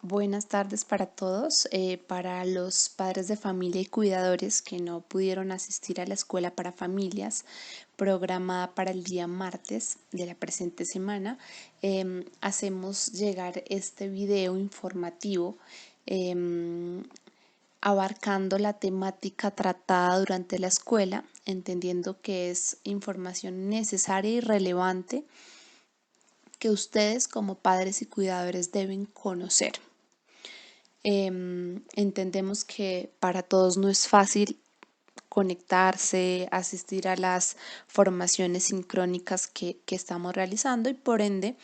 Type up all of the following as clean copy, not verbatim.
Buenas tardes para todos. Para los padres de familia y cuidadores que no pudieron asistir a la escuela para familias, programada para el día martes de la presente semana, hacemos llegar este video informativo abarcando la temática tratada durante la escuela, entendiendo que es información necesaria y relevante que ustedes como padres y cuidadores deben conocer. Entendemos que para todos no es fácil conectarse, asistir a las formaciones sincrónicas que estamos realizando y por ende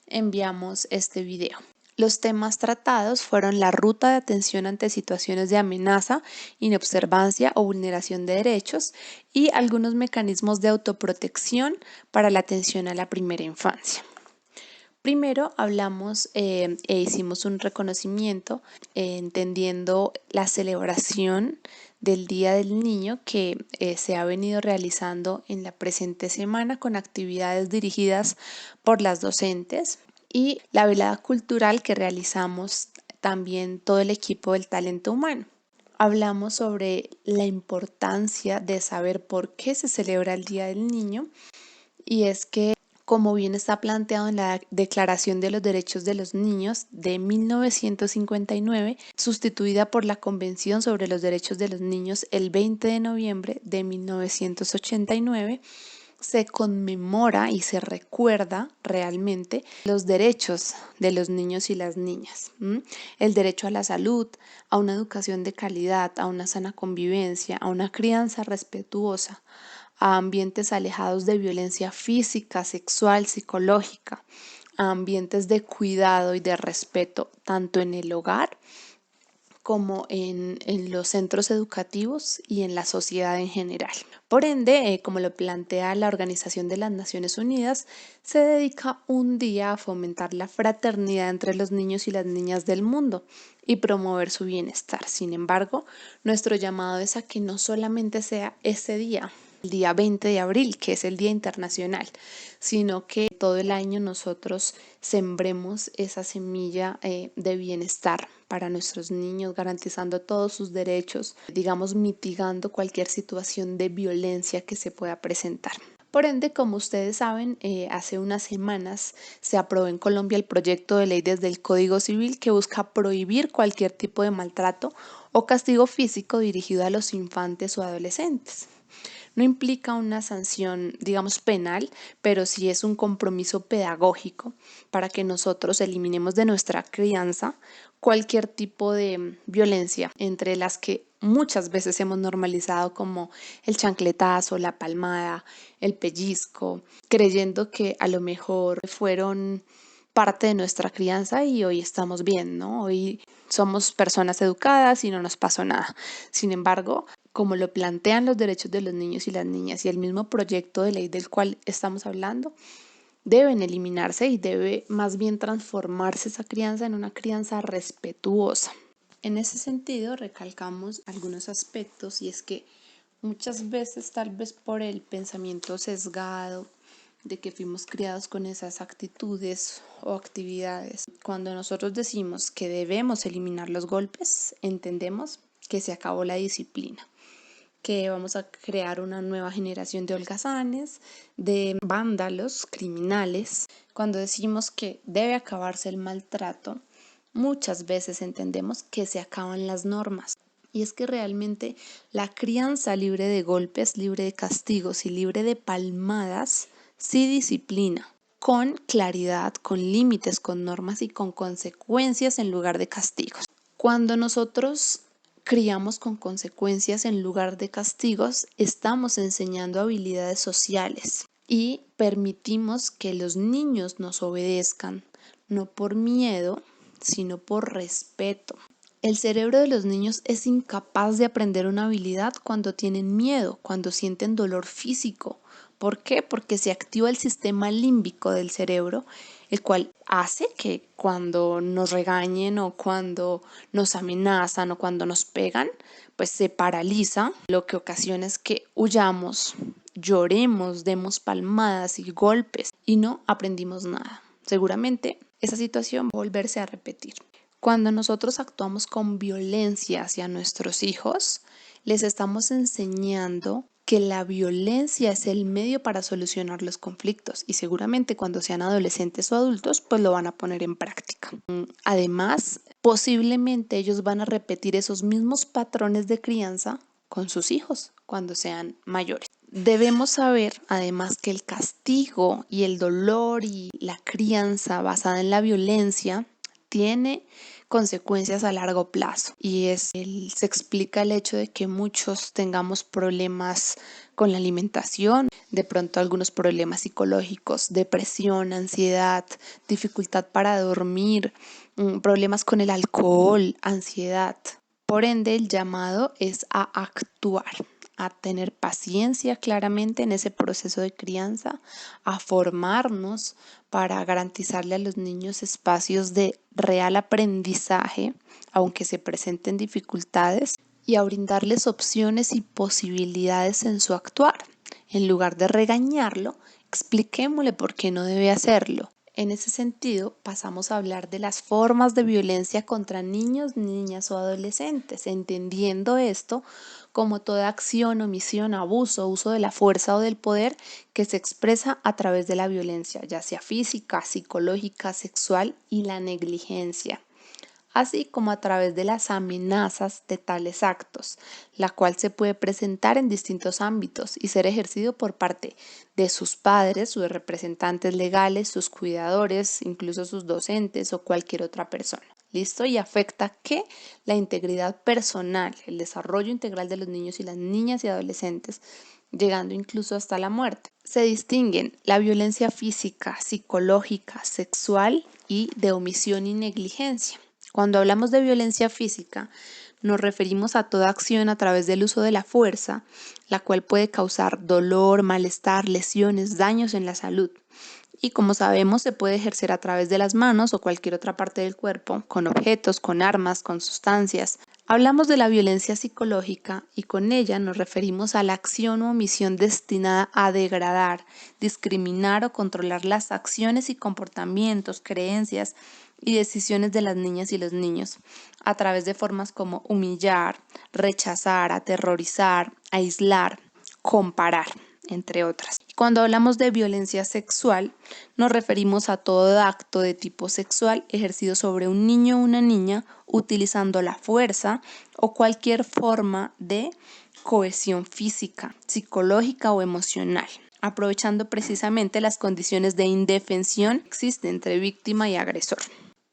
enviamos este video. Los temas tratados fueron la ruta de atención ante situaciones de amenaza, inobservancia o vulneración de derechos y algunos mecanismos de autoprotección para la atención a la primera infancia. Primero hablamos e hicimos un reconocimiento entendiendo la celebración del Día del Niño que se ha venido realizando en la presente semana con actividades dirigidas por las docentes y la velada cultural que realizamos también todo el equipo del talento humano. Hablamos sobre la importancia de saber por qué se celebra el Día del Niño y es que como bien está planteado en la Declaración de los Derechos de los Niños de 1959, sustituida por la Convención sobre los Derechos de los Niños el 20 de noviembre de 1989, se conmemora y se recuerda realmente los derechos de los niños y las niñas. El derecho a la salud, a una educación de calidad, a una sana convivencia, a una crianza respetuosa, a ambientes alejados de violencia física, sexual, psicológica, a ambientes de cuidado y de respeto, tanto en el hogar como en los centros educativos y en la sociedad en general. Por ende, como lo plantea la Organización de las Naciones Unidas, se dedica un día a fomentar la fraternidad entre los niños y las niñas del mundo y promover su bienestar. Sin embargo, nuestro llamado es a que no solamente sea ese día, el día 20 de abril, que es el Día Internacional, sino que todo el año nosotros sembremos esa semilla de bienestar para nuestros niños, garantizando todos sus derechos, digamos, mitigando cualquier situación de violencia que se pueda presentar. Por ende, como ustedes saben, hace unas semanas se aprobó en Colombia el proyecto de ley desde el Código Civil que busca prohibir cualquier tipo de maltrato o castigo físico dirigido a los infantes o adolescentes. No implica una sanción, digamos, penal, pero sí es un compromiso pedagógico para que nosotros eliminemos de nuestra crianza cualquier tipo de violencia, entre las que muchas veces hemos normalizado como el chancletazo, la palmada, el pellizco, creyendo que a lo mejor fueron parte de nuestra crianza y hoy estamos bien, ¿no? Hoy somos personas educadas y no nos pasó nada. Sin embargo, como lo plantean los derechos de los niños y las niñas y el mismo proyecto de ley del cual estamos hablando, deben eliminarse y debe más bien transformarse esa crianza en una crianza respetuosa. En ese sentido, recalcamos algunos aspectos y es que muchas veces, tal vez por el pensamiento sesgado de que fuimos criados con esas actitudes o actividades, cuando nosotros decimos que debemos eliminar los golpes, entendemos que se acabó la disciplina, que vamos a crear una nueva generación de holgazanes, de vándalos, criminales. Cuando decimos que debe acabarse el maltrato, muchas veces entendemos que se acaban las normas. Y es que realmente la crianza libre de golpes, libre de castigos y libre de palmadas, sí disciplina, con claridad, con límites, con normas y con consecuencias en lugar de castigos. Cuando nosotros criamos con consecuencias en lugar de castigos, estamos enseñando habilidades sociales y permitimos que los niños nos obedezcan, no por miedo, sino por respeto. El cerebro de los niños es incapaz de aprender una habilidad cuando tienen miedo, cuando sienten dolor físico. ¿Por qué? Porque se activa el sistema límbico del cerebro, el cual hace que cuando nos regañen o cuando nos amenazan o cuando nos pegan, pues se paraliza, lo que ocasiona es que huyamos, lloremos, demos palmadas y golpes y no aprendimos nada. Seguramente esa situación va a volverse a repetir. Cuando nosotros actuamos con violencia hacia nuestros hijos, les estamos enseñando que la violencia es el medio para solucionar los conflictos y seguramente cuando sean adolescentes o adultos pues lo van a poner en práctica. Además, posiblemente ellos van a repetir esos mismos patrones de crianza con sus hijos cuando sean mayores. Debemos saber además que el castigo y el dolor y la crianza basada en la violencia tiene consecuencias a largo plazo se explica el hecho de que muchos tengamos problemas con la alimentación, de pronto algunos problemas psicológicos, depresión, ansiedad, dificultad para dormir, problemas con el alcohol, ansiedad. Por ende, el llamado es a actuar, a tener paciencia claramente en ese proceso de crianza, a formarnos para garantizarle a los niños espacios de real aprendizaje, aunque se presenten dificultades, y a brindarles opciones y posibilidades en su actuar. En lugar de regañarlo, expliquémosle por qué no debe hacerlo. En ese sentido, pasamos a hablar de las formas de violencia contra niños, niñas o adolescentes, entendiendo esto como toda acción, omisión, abuso, uso de la fuerza o del poder que se expresa a través de la violencia, ya sea física, psicológica, sexual y la negligencia, así como a través de las amenazas de tales actos, la cual se puede presentar en distintos ámbitos y ser ejercido por parte de sus padres, sus representantes legales, sus cuidadores, incluso sus docentes o cualquier otra persona. ¿Listo? Y afecta que la integridad personal, el desarrollo integral de los niños y las niñas y adolescentes, llegando incluso hasta la muerte. Se distinguen la violencia física, psicológica, sexual y de omisión y negligencia. Cuando hablamos de violencia física, nos referimos a toda acción a través del uso de la fuerza, la cual puede causar dolor, malestar, lesiones, daños en la salud. Y como sabemos, se puede ejercer a través de las manos o cualquier otra parte del cuerpo, con objetos, con armas, con sustancias. Hablamos de la violencia psicológica y con ella nos referimos a la acción o omisión destinada a degradar, discriminar o controlar las acciones y comportamientos, creencias y decisiones de las niñas y los niños, a través de formas como humillar, rechazar, aterrorizar, aislar, comparar, entre otras. Cuando hablamos de violencia sexual, nos referimos a todo acto de tipo sexual ejercido sobre un niño o una niña utilizando la fuerza o cualquier forma de cohesión física, psicológica o emocional, aprovechando precisamente las condiciones de indefensión que existen entre víctima y agresor.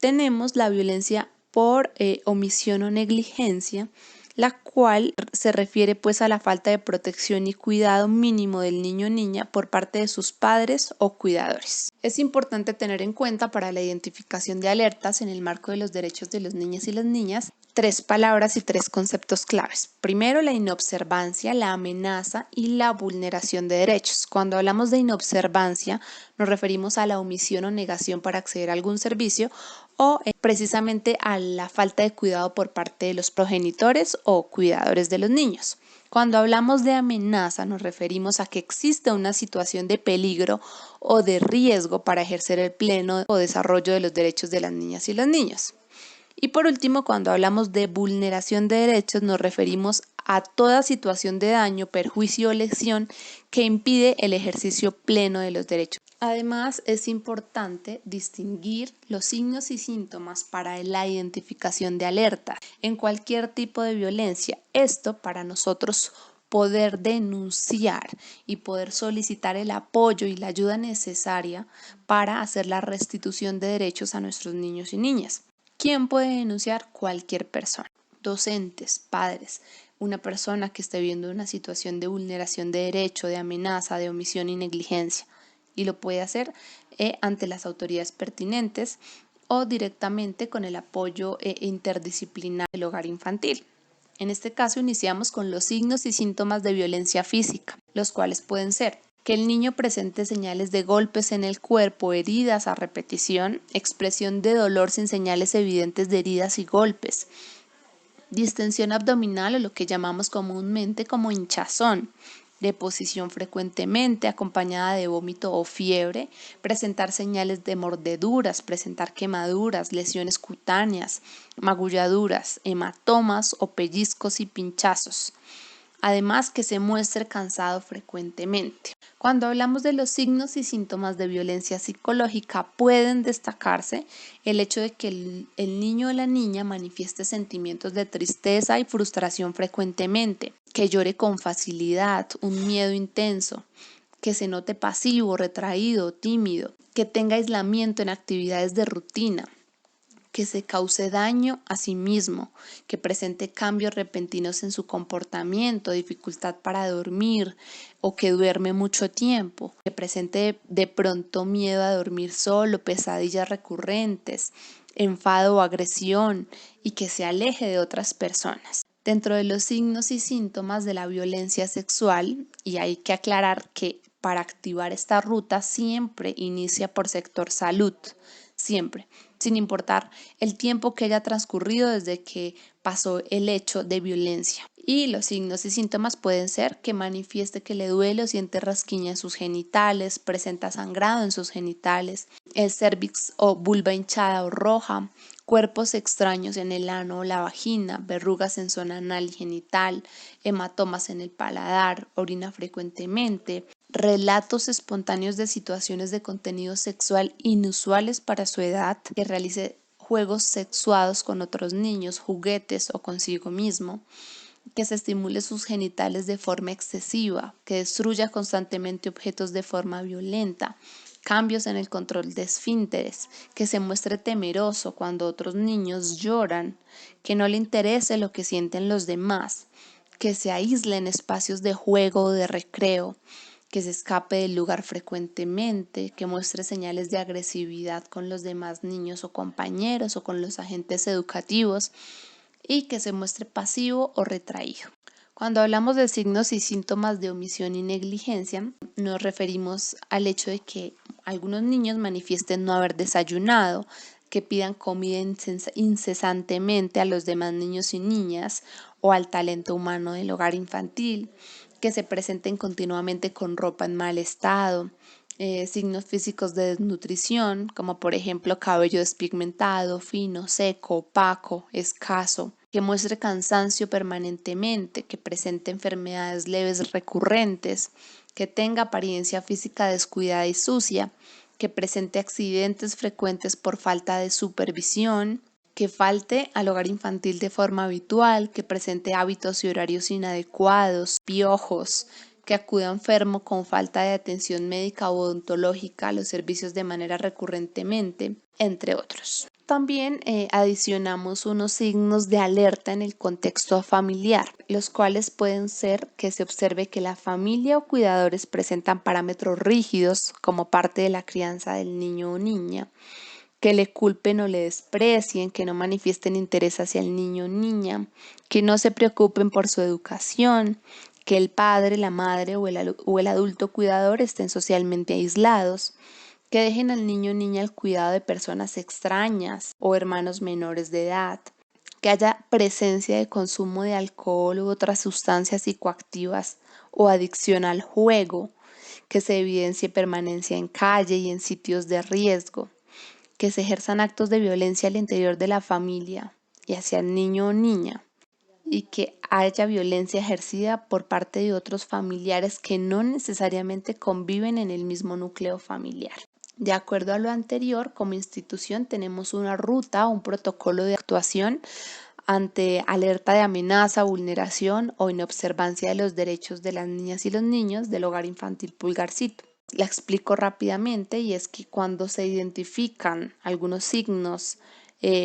Tenemos la violencia por omisión o negligencia, la cual se refiere pues a la falta de protección y cuidado mínimo del niño o niña por parte de sus padres o cuidadores. Es importante tener en cuenta para la identificación de alertas en el marco de los derechos de los niños y las niñas 3 palabras y 3 conceptos claves. Primero, la inobservancia, la amenaza y la vulneración de derechos. Cuando hablamos de inobservancia, nos referimos a la omisión o negación para acceder a algún servicio o precisamente a la falta de cuidado por parte de los progenitores o cuidadores de los niños. Cuando hablamos de amenaza nos referimos a que existe una situación de peligro o de riesgo para ejercer el pleno o desarrollo de los derechos de las niñas y los niños. Y por último, cuando hablamos de vulneración de derechos nos referimos a toda situación de daño, perjuicio o lesión que impide el ejercicio pleno de los derechos. Además, es importante distinguir los signos y síntomas para la identificación de alerta en cualquier tipo de violencia. Esto para nosotros poder denunciar y poder solicitar el apoyo y la ayuda necesaria para hacer la restitución de derechos a nuestros niños y niñas. ¿Quién puede denunciar? Cualquier persona. Docentes, padres, una persona que esté viendo una situación de vulneración de derecho, de amenaza, de omisión y negligencia. Y lo puede hacer ante las autoridades pertinentes o directamente con el apoyo interdisciplinar del hogar infantil. En este caso iniciamos con los signos y síntomas de violencia física, los cuales pueden ser que el niño presente señales de golpes en el cuerpo, heridas a repetición, expresión de dolor sin señales evidentes de heridas y golpes, distensión abdominal o lo que llamamos comúnmente como hinchazón, deposición frecuentemente acompañada de vómito o fiebre, presentar señales de mordeduras, presentar quemaduras, lesiones cutáneas, magulladuras, hematomas o pellizcos y pinchazos. Además, que se muestre cansado frecuentemente. Cuando hablamos de los signos y síntomas de violencia psicológica, pueden destacarse el hecho de que el niño o la niña manifieste sentimientos de tristeza y frustración frecuentemente, que llore con facilidad, un miedo intenso, que se note pasivo, retraído, tímido, que tenga aislamiento en actividades de rutina, que se cause daño a sí mismo, que presente cambios repentinos en su comportamiento, dificultad para dormir o que duerme mucho tiempo, que presente de pronto miedo a dormir solo, pesadillas recurrentes, enfado o agresión y que se aleje de otras personas. Dentro de los signos y síntomas de la violencia sexual, y hay que aclarar que para activar esta ruta siempre inicia por sector salud, siempre, sin importar el tiempo que haya transcurrido desde que pasó el hecho de violencia. Y los signos y síntomas pueden ser que manifieste que le duele o siente rasquiña en sus genitales, presenta sangrado en sus genitales, el cervix o vulva hinchada o roja, cuerpos extraños en el ano o la vagina, verrugas en zona anal y genital, hematomas en el paladar, orina frecuentemente, relatos espontáneos de situaciones de contenido sexual inusuales para su edad, que realice juegos sexuados con otros niños, juguetes o consigo mismo, que se estimule sus genitales de forma excesiva, que destruya constantemente objetos de forma violenta, cambios en el control de esfínteres, que se muestre temeroso cuando otros niños lloran, que no le interese lo que sienten los demás, que se aísle en espacios de juego o de recreo, que se escape del lugar frecuentemente, que muestre señales de agresividad con los demás niños o compañeros o con los agentes educativos y que se muestre pasivo o retraído. Cuando hablamos de signos y síntomas de omisión y negligencia, nos referimos al hecho de que algunos niños manifiesten no haber desayunado, que pidan comida incesantemente a los demás niños y niñas o al talento humano del hogar infantil, que se presenten continuamente con ropa en mal estado, signos físicos de desnutrición, como por ejemplo cabello despigmentado, fino, seco, opaco, escaso, que muestre cansancio permanentemente, que presente enfermedades leves recurrentes, que tenga apariencia física descuidada y sucia, que presente accidentes frecuentes por falta de supervisión, que falte al hogar infantil de forma habitual, que presente hábitos y horarios inadecuados, piojos, que acuda enfermo con falta de atención médica o odontológica a los servicios de manera recurrentemente, entre otros. También adicionamos unos signos de alerta en el contexto familiar, los cuales pueden ser que se observe que la familia o cuidadores presentan parámetros rígidos como parte de la crianza del niño o niña, que le culpen o le desprecien, que no manifiesten interés hacia el niño o niña, que no se preocupen por su educación, que el padre, la madre o el adulto cuidador estén socialmente aislados, que dejen al niño o niña al cuidado de personas extrañas o hermanos menores de edad, que haya presencia de consumo de alcohol u otras sustancias psicoactivas o adicción al juego, que se evidencie permanencia en calle y en sitios de riesgo, que se ejerzan actos de violencia al interior de la familia y hacia el niño o niña, y que haya violencia ejercida por parte de otros familiares que no necesariamente conviven en el mismo núcleo familiar. De acuerdo a lo anterior, como institución tenemos una ruta, un protocolo de actuación ante alerta de amenaza, vulneración o inobservancia de los derechos de las niñas y los niños del hogar infantil Pulgarcito. La explico rápidamente y es que cuando se identifican algunos signos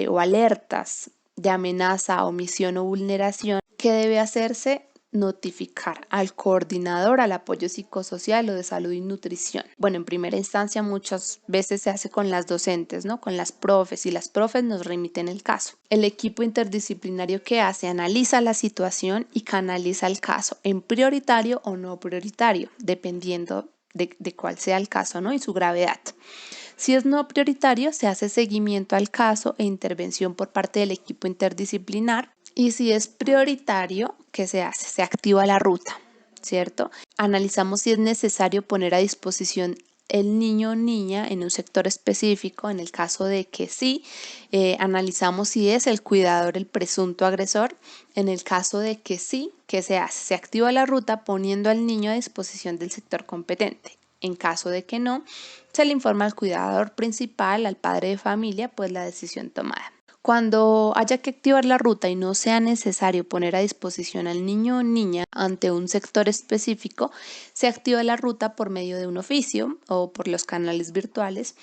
o alertas de amenaza, omisión o vulneración, ¿qué debe hacerse? Notificar al coordinador, al apoyo psicosocial o de salud y nutrición. Bueno, en primera instancia muchas veces se hace con las docentes, ¿no? Con las profes, y las profes nos remiten el caso. El equipo interdisciplinario que hace analiza la situación y canaliza el caso en prioritario o no prioritario, dependiendo de cuál sea el caso, ¿no? Y su gravedad. Si es no prioritario, se hace seguimiento al caso e intervención por parte del equipo interdisciplinar. Y si es prioritario, ¿qué se hace? Se activa la ruta. ¿cierto? Analizamos si es necesario poner a disposición el niño o niña en un sector específico. En el caso de que sí, analizamos si es el cuidador el presunto agresor. En el caso de que sí, ¿qué se hace? Se activa la ruta poniendo al niño a disposición del sector competente. En caso de que no, se le informa al cuidador principal, al padre de familia, pues la decisión tomada. Cuando haya que activar la ruta y no sea necesario poner a disposición al niño o niña ante un sector específico, se activa la ruta por medio de un oficio o por los canales virtuales.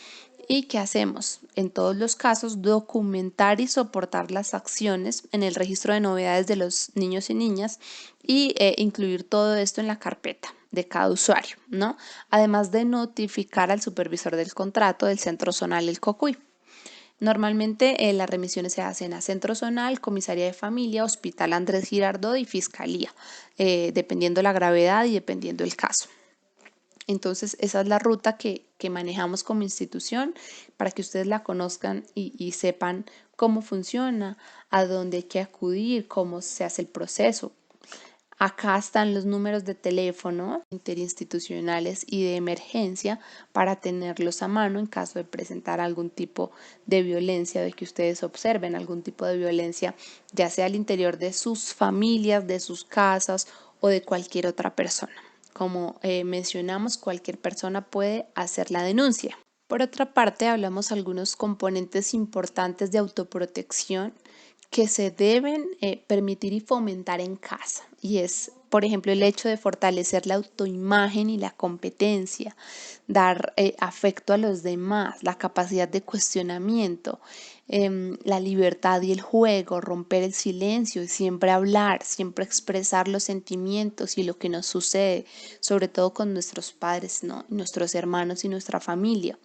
¿Y qué hacemos? En todos los casos, documentar y soportar las acciones en el registro de novedades de los niños y niñas y incluir todo esto en la carpeta de cada usuario, ¿no? Además de notificar al supervisor del contrato del centro zonal, el COCUY. Normalmente las remisiones se hacen a Centro Zonal, Comisaría de Familia, Hospital Andrés Girardot y Fiscalía, dependiendo la gravedad y dependiendo el caso. Entonces, esa es la ruta que manejamos como institución para que ustedes la conozcan y sepan cómo funciona, a dónde hay que acudir, cómo se hace el proceso. Acá están los números de teléfono interinstitucionales y de emergencia para tenerlos a mano en caso de presentar algún tipo de violencia, de que ustedes observen algún tipo de violencia, ya sea al interior de sus familias, de sus casas o de cualquier otra persona. Como mencionamos, cualquier persona puede hacer la denuncia. Por otra parte, hablamos algunos componentes importantes de autoprotección que se deben permitir y fomentar en casa. Y es, por ejemplo, el hecho de fortalecer la autoimagen y la competencia, dar afecto a los demás, la capacidad de cuestionamiento, la libertad y el juego, romper el silencio y siempre hablar, siempre expresar los sentimientos y lo que nos sucede, sobre todo con nuestros padres, ¿no? Nuestros hermanos y nuestra familia.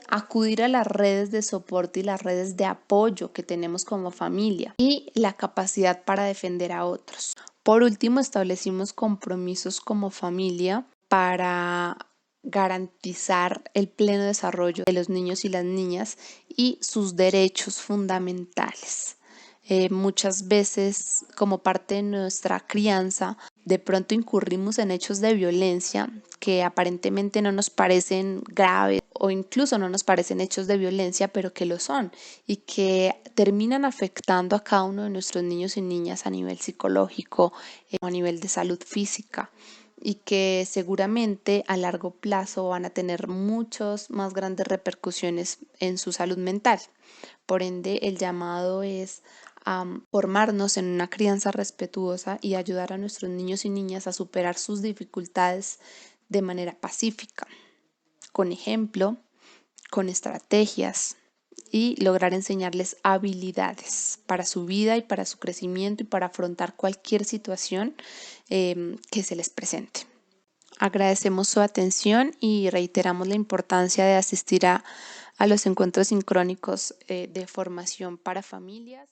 Acudir a las redes de soporte y las redes de apoyo que tenemos como familia y la capacidad para defender a otros. Por último, establecimos compromisos como familia para garantizar el pleno desarrollo de los niños y las niñas y sus derechos fundamentales. Muchas veces, como parte de nuestra crianza, de pronto incurrimos en hechos de violencia que aparentemente no nos parecen graves o incluso no nos parecen hechos de violencia, pero que lo son y que terminan afectando a cada uno de nuestros niños y niñas a nivel psicológico o a nivel de salud física y que seguramente a largo plazo van a tener muchas más grandes repercusiones en su salud mental. Por ende, el llamado es a formarnos en una crianza respetuosa y ayudar a nuestros niños y niñas a superar sus dificultades de manera pacífica, con ejemplo, con estrategias y lograr enseñarles habilidades para su vida y para su crecimiento y para afrontar cualquier situación que se les presente. Agradecemos su atención y reiteramos la importancia de asistir a los encuentros sincrónicos de formación para familias.